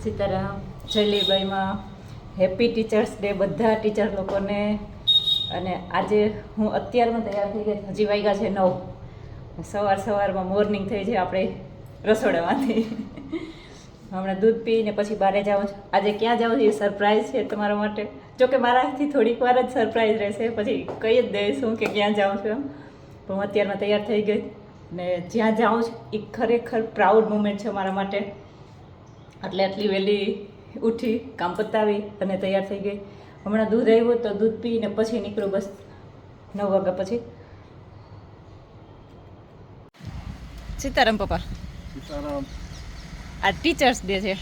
Sitaram જયલીબાઈમાં happy teachers day બધા teacher લોકોને. અને આજે હું અત્યારમાં તૈયાર થઈ ગઈ, હજી વાગ્યા છે 9. સવારમાં મોર્નિંગ થઈ છે આપણે રસોડામાંથી. હમણાં દૂધ પીને પછી બહાર જાઉં છું. આજે ક્યાં જાઉં છું એ સરપ્રાઈઝ છે તમારા માટે. જોકે મારાથી થોડીક વાર જ સરપ્રાઈઝ રહેશે, પછી કહી જ દઈશું કે ક્યાં જાઉં છું એમ. પણ હું અત્યારમાં તૈયાર થઈ ગઈ ને જ્યાં જાઉં છું એ ખરેખર પ્રાઉડ મુમેન્ટ છે મારા માટે. એટલે આટલી વહેલી ઉઠી, કામ પતાવી અને તૈયાર થઈ ગઈ. હમણાં દૂધ આવ્યું તો દૂધ પીને પછી નીકળું, બસ 9 વાગ્યા પછી. સીતારામ પપ્પા. સીતારામ. આ ટીચર્સ ડે છે,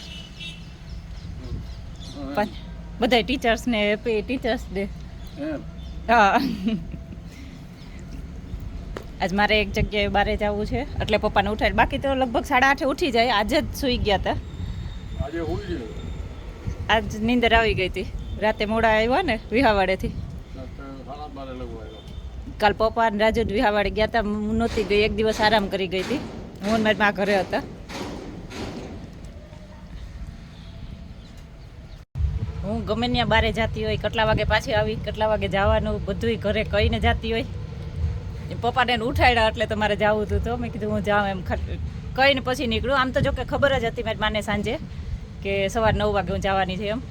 બધા ટીચર્સને હેપી ટીચર્સ ડે. હા, આજ મારે એક જગ્યાએ બહાર જવું છે એટલે પપ્પાને ઉઠાડી. બાકી તો લગભગ 8:30 ઉઠી જાય. આજે જ સૂઈ ગયા હતા. આજ નીંદર આવી ગઈ હતી. રાતે મોડા આવ્યા ને વિહાવાડેથી. કાલ પપ્પા અને રાજુ વિહાવાડે ગયા હતા. હું નહોતી ગઈ, એક દિવસ આરામ કરી ગઈ હતી. હું મારી મા ઘરે હતા. હું ગમે ત્યાં બારે જતી હોય, કેટલા વાગે પાછી આવી, કેટલા વાગે જવાનું, બધુંય ઘરે કહીને જતી હોય. પપ્પાને ઉઠાડ્યા એટલે તમારે જવું હતું તો મેં કીધું હું જાઉં એમ કહીને પછી નીકળું. આમ તો જો કે ખબર જ હતી મારી માને સાંજે કે સવાર 9 વાગે હું જવાની છે એમ.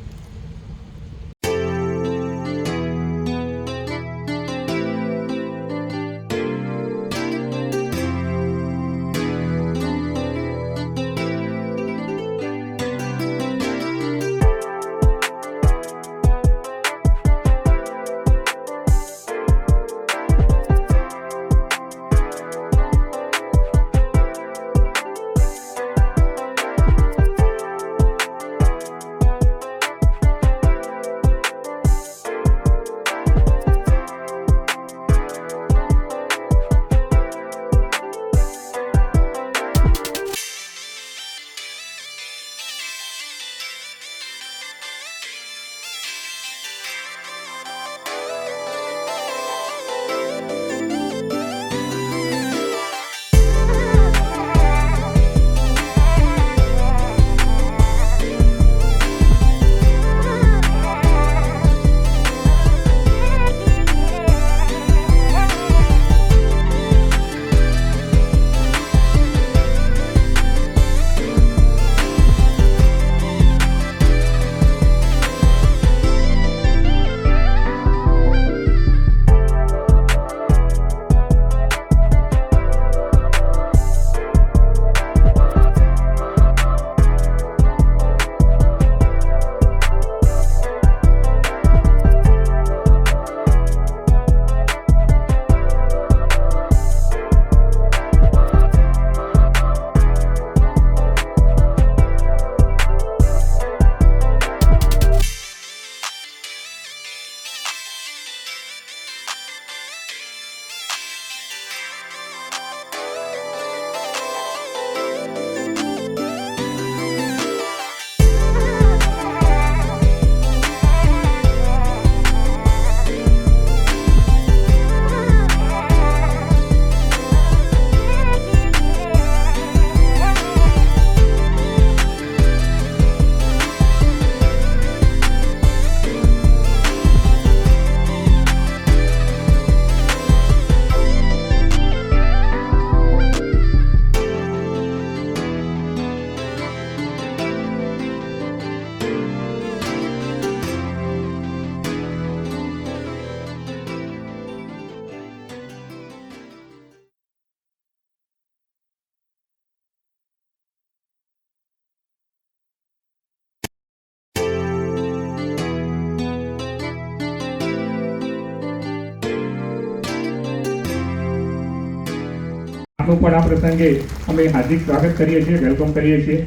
નું પણ આ પ્રસંગે અમે હાર્દિક સ્વાગત કરીએ છીએ, વેલકમ કરીએ છીએ.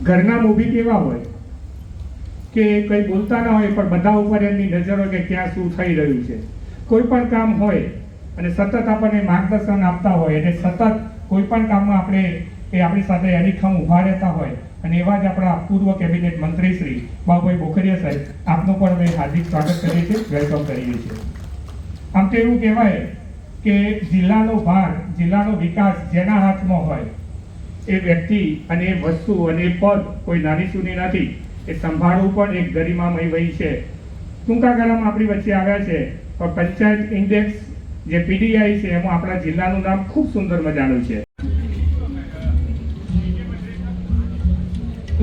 ઘરના મૂવી કેવા હોય કે કંઈ બોલતા ના હોય પણ બધા ઉપર એમની નજર હોય કે ક્યાં શું થઈ રહ્યું છે. કોઈ પણ કામ હોય અને સતત આપણને માર્ગદર્શન આપતા હોય અને સતત કોઈ પણ કામમાં આપણે આપણી સાથે અડીખમ ઊભા રહેતા હોય અને એવા જ આપણા પૂર્વ કેબિનેટ મંત્રી શ્રી બાબુભાઈ બોખરિયા સાહેબ, આપનું પણ અમે હાર્દિક સ્વાગત કરીએ છીએ, વેલકમ કરીએ છીએ. આમ તો એવું કહેવાય કે જિલ્લાનો ભાર, જિલ્લાનો વિકાસ જેના હાથમાં હોય એ વ્યક્તિ અને એ વસ્તુ અને એ પદ કોઈ નાની સૂની નથી. એ સંભાળવું પણ એક ગરિમામય વય છે. ટૂંકા ગાળામાં આપણી વચ્ચે આવ્યા છે પણ પંચાયત ઇન્ડેક્સ જે પીડીઆઈ છે એમાં આપણા જિલ્લાનું નામ ખૂબ સુંદર મજાનું છે.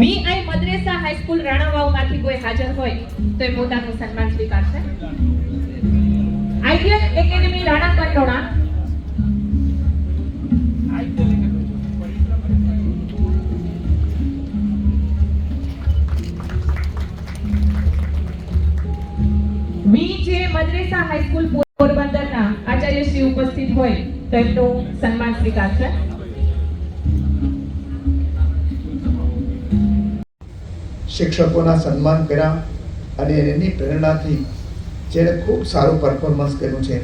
વીઆઈ મદ્રેસા હાઈસ્કૂલ રાણાવાવમાંથી કોઈ હાજર હોય તો એ પોતાનું સન્માન સ્વીકારશે. Ideal academy Rana Kandola, Vij મદ્રેસા high school પોરબંદરના આચાર્યશ્રી ઉપસ્થિત હોય તો એમનું સન્માન સ્વીકારશે. શિક્ષકોના સન્માન કર્યા અને એની પ્રેરણાથી જેણે ખૂબ સારું પરફોર્મન્સ કર્યું છે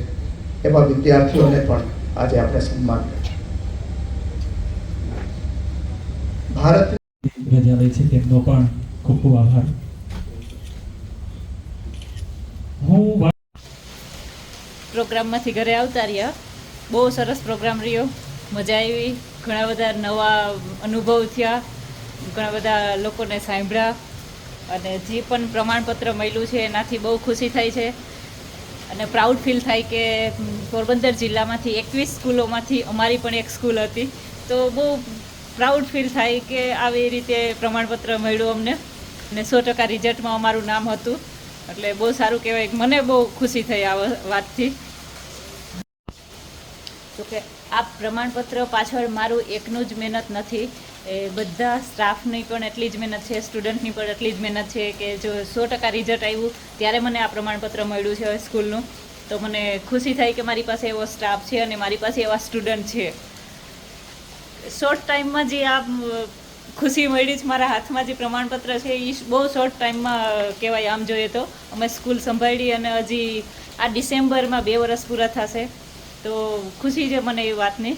એવા વિદ્યાર્થીઓને પણ આજે આપણે સન્માન કર્યું. ભારત રજા લે છે તેમનો પણ ખૂબ ખૂબ આભાર. હું પ્રોગ્રામમાંથી ઘરે આવતા રહ્યા. બહુ સરસ પ્રોગ્રામ રહ્યો, મજા આવી, ઘણા બધા નવા અનુભવ થયા, ઘણા બધા લોકોને સાંભળ્યા અને જે પણ પ્રમાણપત્ર મળ્યું છે એનાથી બહુ ખુશી થાય છે અને પ્રાઉડ ફીલ થાય કે પોરબંદર જિલ્લામાંથી 21 સ્કૂલોમાંથી અમારી પણ એક સ્કૂલ હતી. તો બહુ પ્રાઉડ ફીલ થાય કે આવી રીતે પ્રમાણપત્ર મળ્યું અમને અને 100% રિઝલ્ટમાં અમારું નામ હતું. એટલે બહુ સારું કહેવાય. મને બહુ ખુશી થઈ આ વાતથી. તો કે આ પ્રમાણપત્ર પાછળ મારું એકનું જ મહેનત નથી, એ બધા સ્ટાફની પણ એટલી જ મહેનત છે, સ્ટુડન્ટની પણ એટલી જ મહેનત છે કે જો 100% રિઝલ્ટ આવ્યું ત્યારે મને આ પ્રમાણપત્ર મળ્યું છે સ્કૂલનું. તો મને ખુશી થઈ કે મારી પાસે એવો સ્ટાફ છે અને મારી પાસે એવા સ્ટુડન્ટ છે. શોર્ટ ટાઈમમાં જે આ ખુશી મળી છે, મારા હાથમાં જે પ્રમાણપત્ર છે એ બહુ શોર્ટ ટાઈમમાં કહેવાય. આમ જોઈએ તો અમે સ્કૂલ સંભાળી અને હજી આ ડિસેમ્બરમાં 2 વર્ષ પૂરા થશે. તો ખુશી છે મને એ વાતની.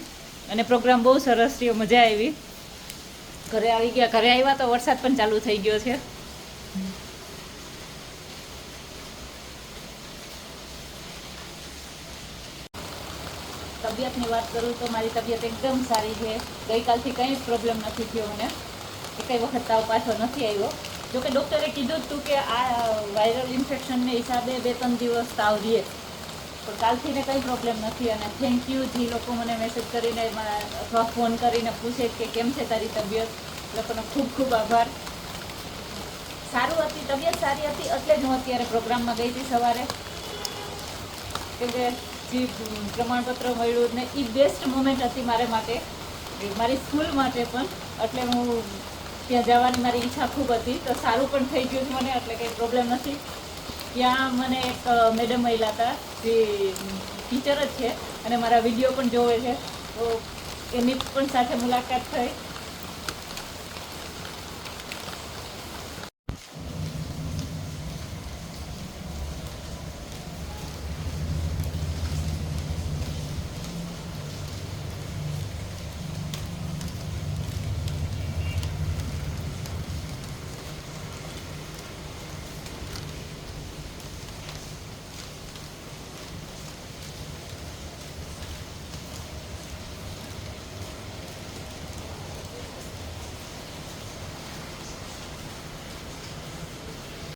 અને પ્રોગ્રામ બહુ સરસ રહ્યો, મજા આવી. ઘરે આવી ગયા, ઘરે આવ્યા તો વરસાદ પણ ચાલુ થઈ ગયો છે. તબિયતની વાત કરું તો મારી તબિયત એકદમ સારી છે. ગઈકાલથી કંઈ જ પ્રોબ્લેમ નથી થયો મને, એકેય વખત તાવ પાછો નથી આવ્યો. જોકે ડૉક્ટરે કીધું હતું કે આ વાયરલ ઇન્ફેક્શનને હિસાબે 2-3 દિવસ તાવ રહે, પણ કાલથી ને કંઈ પ્રોબ્લેમ નથી. અને થેન્ક યુ જે લોકો મને મેસેજ કરીને અથવા ફોન કરીને પૂછે કે કેમ છે તારી તબિયત, લોકોનો ખૂબ ખૂબ આભાર. સારું હતી, તબિયત સારી હતી એટલે જ હું અત્યારે પ્રોગ્રામમાં ગઈ હતી સવારે. કેમ કે જે પ્રમાણપત્ર મળ્યું ને એ બેસ્ટ મોમેન્ટ હતી મારા માટે, મારી સ્કૂલ માટે પણ. એટલે હું ત્યાં જવાની મારી ઈચ્છા ખૂબ હતી. તો સારું પણ થઈ ગયું મને, એટલે કંઈ પ્રોબ્લેમ નથી. ત્યાં મને એક મેડમ મળ્યા હતા જે ટીચર જ છે અને મારા વિડીયો પણ જોવે છે. તો એની પણ સાથે મુલાકાત થઈ.